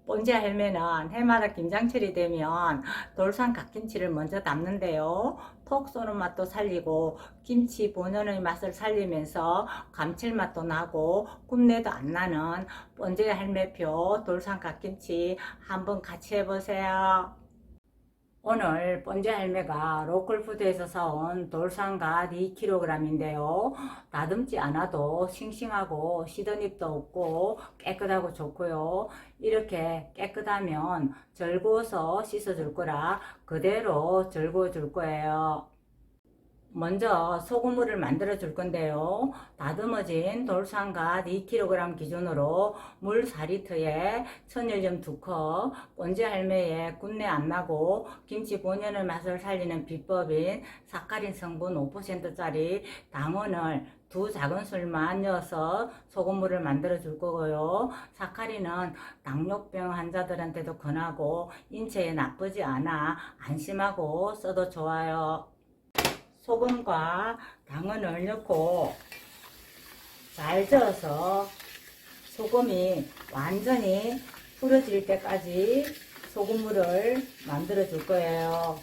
본지 할매는 해마다 김장철이 되면 돌산 갓김치를 먼저 담는데요. 톡 쏘는 맛도 살리고 김치 본연의 맛을 살리면서 감칠맛도 나고 굽내도 안 나는 본지 할매표 돌산 갓김치 한번 같이 해보세요. 오늘 본지 할매가 로컬푸드에서 사온 돌산갓 2kg인데요. 다듬지 않아도 싱싱하고 시드닙도 없고 깨끗하고 좋고요. 이렇게 깨끗하면 절구어서 씻어줄 거라 그대로 절구어 줄 거예요. 먼저 소금물을 만들어 줄 건데요. 다듬어진 돌산갓 2kg 기준으로 물 4리터에 천일염 2컵, 본지 할매의 군내 안 나고 김치 본연의 맛을 살리는 비법인 사카린 성분 5%짜리 당원을 2작은술만 넣어서 소금물을 만들어 줄 거고요. 사카린은 당뇨병 환자들한테도 권하고 인체에 나쁘지 않아 안심하고 써도 좋아요. 소금과 당근을 넣고 잘 저어서 소금이 완전히 풀어질 때까지 소금물을 만들어 줄 거예요.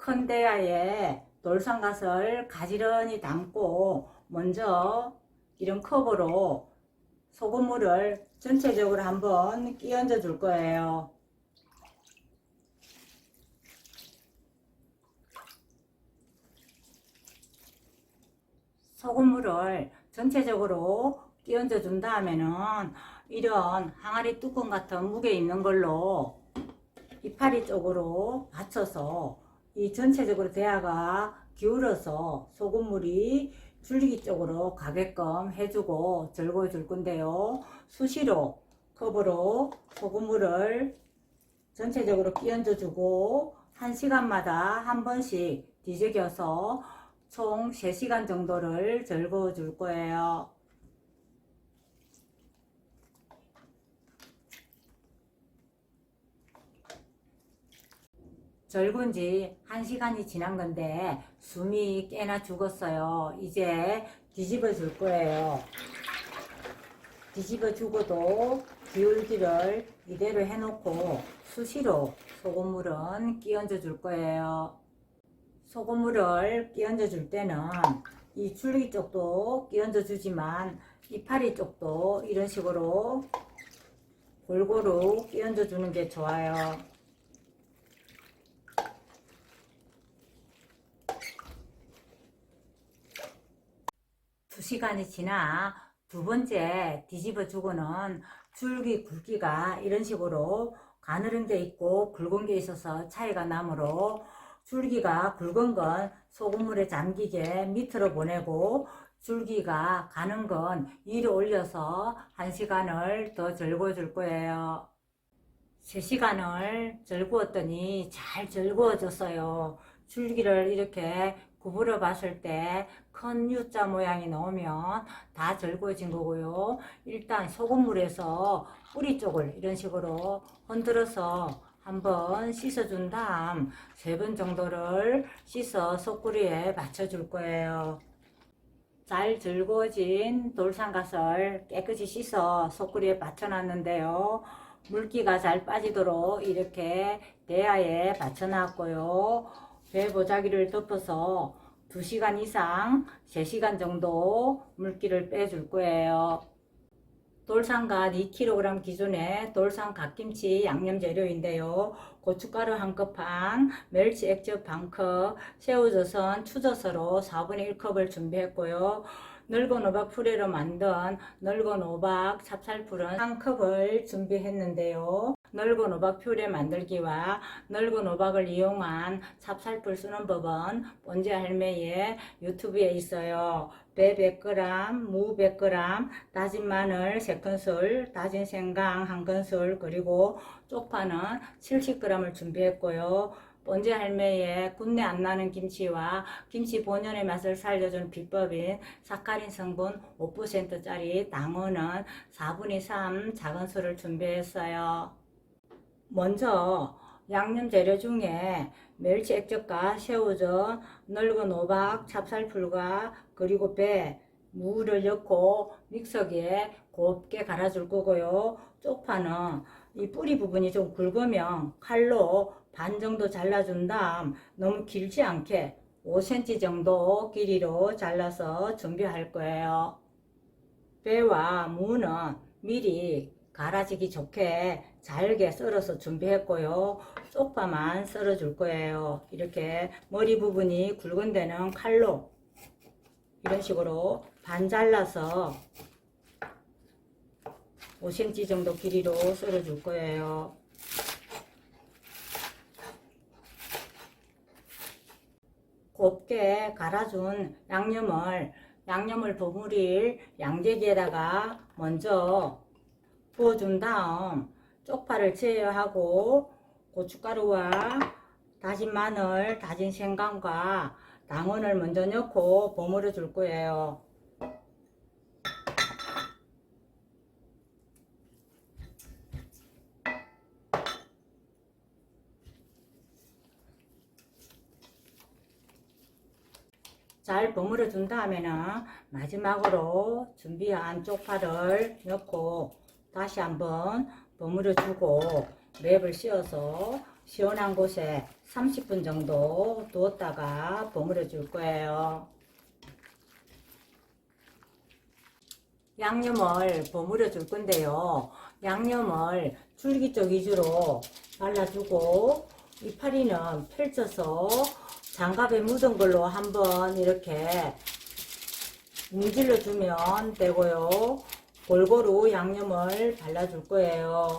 큰 대야에 돌산갓을 가지런히 담고 먼저 이런 컵으로 소금물을 전체적으로 한번 끼얹어 줄 거예요. 소금물을 전체적으로 끼얹어 준 다음에는 이런 항아리 뚜껑 같은 무게 있는 걸로 이파리 쪽으로 받쳐서 이 전체적으로 대야가 기울어서 소금물이 줄기 쪽으로 가게끔 해주고 절구어 줄 건데요. 수시로 컵으로 소금물을 전체적으로 끼얹어 주고 1시간마다 한 번씩 뒤적여서 총 3시간 정도를 절구어 줄 거예요. 절군 지 1시간이 지난 건데 숨이 꽤나 죽었어요. 이제 뒤집어 줄 거예요. 뒤집어 주고도 기울기를 이대로 해놓고 수시로 소금물은 끼얹어 줄 거예요. 소금물을 끼얹어 줄 때는 이 줄기 쪽도 끼얹어 주지만 이파리 쪽도 이런 식으로 골고루 끼얹어 주는 게 좋아요. 2시간이 지나 두 번째 뒤집어 주고는 줄기 굵기가 이런 식으로 가늘은 게 있고 굵은 게 있어서 차이가 나므로 줄기가 굵은 건 소금물에 잠기게 밑으로 보내고 줄기가 가는 건 위로 올려서 1시간을 더 절구어 줄 거예요. 3시간을 절구었더니 잘 절구어졌어요. 줄기를 이렇게 구부려 봤을 때 큰 U자 모양이 나오면 다 절구어진 거고요. 일단 소금물에서 뿌리 쪽을 이런 식으로 흔들어서 한번 씻어준 다음 3번 정도를 씻어 속구리에 받쳐줄 거예요. 잘 절구어진 돌산갓을 깨끗이 씻어 속구리에 받쳐놨는데요. 물기가 잘 빠지도록 이렇게 대야에 받쳐놨고요. 배 보자기를 덮어서 2시간 이상 3시간 정도 물기를 빼줄 거예요. 돌산갓 2kg 기준의 돌산 갓김치 양념 재료인데요. 고춧가루 1컵 반, 멸치 액젓 반컵, 새우젓은 추젓으로 4분의 1컵을 준비했고요. 늙은 호박 퓨레로 만든 늙은 호박 찹쌀풀은 1컵을 준비했는데요. 늙은 호박 퓨레 만들기와 늙은 호박을 이용한 찹쌀풀 쓰는 법은 본지 할매의 유튜브에 있어요. 배 100g, 무 100g, 다진 마늘 3큰술, 다진 생강 1큰술, 그리고 쪽파는 70g을 준비했고요. 본지 할매의 군내 안 나는 김치와 김치 본연의 맛을 살려준 비법인 사카린 성분 5%짜리 당원은 4분의 3 작은술을 준비했어요. 먼저 양념 재료 중에 멸치 액젓과 새우젓, 늙은 호박, 찹쌀풀과 그리고 배, 무를 넣고 믹서기에 곱게 갈아줄 거고요. 쪽파는 이 뿌리 부분이 좀 굵으면 칼로 반 정도 잘라준 다음 너무 길지 않게 5cm 정도 길이로 잘라서 준비할 거예요. 배와 무는 미리 갈아지기 좋게 잘게 썰어서 준비했고요. 쪽파만 썰어 줄 거예요. 이렇게 머리 부분이 굵은 데는 칼로 이런 식으로 반 잘라서 5cm 정도 길이로 썰어 줄 거예요. 곱게 갈아준 양념을 버무릴 양재기에다가 먼저 부어준 다음 쪽파를 제어하고 고춧가루와 다진 마늘, 다진 생강과 당근을 먼저 넣고 버무려 줄 거예요. 잘 버무려 준 다음에는 마지막으로 준비한 쪽파를 넣고 다시 한번 버무려 주고 랩을 씌워서 시원한 곳에 30분 정도 두었다가 버무려 줄 거예요. 양념을 버무려 줄 건데요. 양념을 줄기 쪽 위주로 발라주고 이파리는 펼쳐서 장갑에 묻은 걸로 한번 이렇게 문질러 주면 되고요. 골고루 양념을 발라줄 거예요.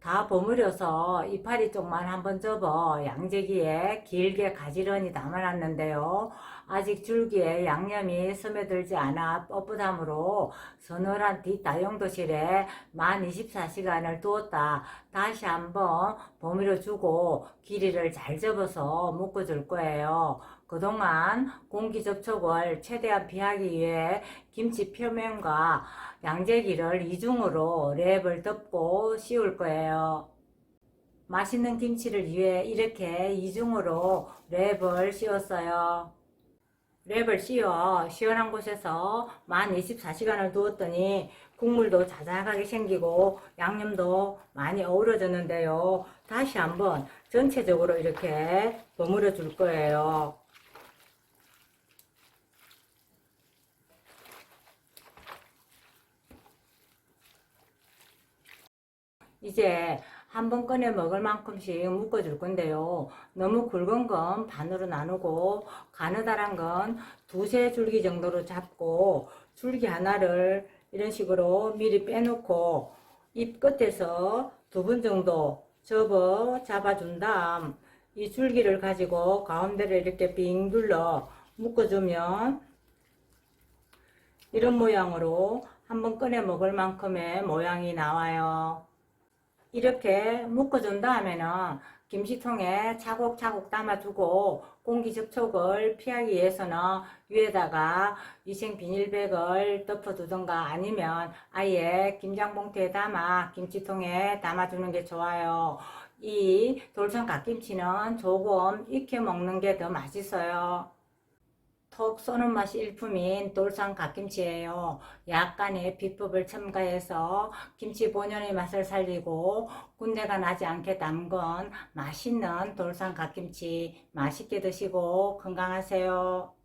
다 버무려서 이파리 쪽만 한번 접어 양재기에 길게 가지런히 담아놨는데요. 아직 줄기에 양념이 스며들지 않아 뻣뻣함으로 서늘한 뒷다용도실에 만 24시간을 두었다 다시 한번 버무려 주고 길이를 잘 접어서 묶어줄 거예요. 그동안 공기 접촉을 최대한 피하기 위해 김치 표면과 양재기를 이중으로 랩을 덮고 씌울 거예요. 맛있는 김치를 위해 이렇게 이중으로 랩을 씌웠어요. 랩을 씌워 시원한 곳에서 만 24시간을 두었더니 국물도 자작하게 생기고 양념도 많이 어우러졌는데요. 다시 한번 전체적으로 이렇게 버무려 줄 거예요. 이제 한번 꺼내 먹을 만큼씩 묶어줄 건데요. 너무 굵은 건 반으로 나누고 가느다란 건 두세 줄기 정도로 잡고 줄기 하나를 이런 식으로 미리 빼놓고 잎 끝에서 2번 정도 잡아준 다음 이 줄기를 가지고 가운데를 이렇게 빙 둘러 묶어주면 이런 모양으로 한번 꺼내 먹을 만큼의 모양이 나와요. 이렇게 묶어준 다음에는 김치통에 차곡차곡 담아두고 공기 접촉을 피하기 위해서는 위에다가 위생 비닐백을 덮어두던가 아니면 아예 김장봉투에 담아 김치통에 담아주는 게 좋아요. 이 돌선 갓김치는 조금 익혀 먹는 게 더 맛있어요. 톡 쏘는 맛이 일품인 돌산 갓김치예요. 약간의 비법을 첨가해서 김치 본연의 맛을 살리고 군대가 나지 않게 담근 맛있는 돌산 갓김치 맛있게 드시고 건강하세요.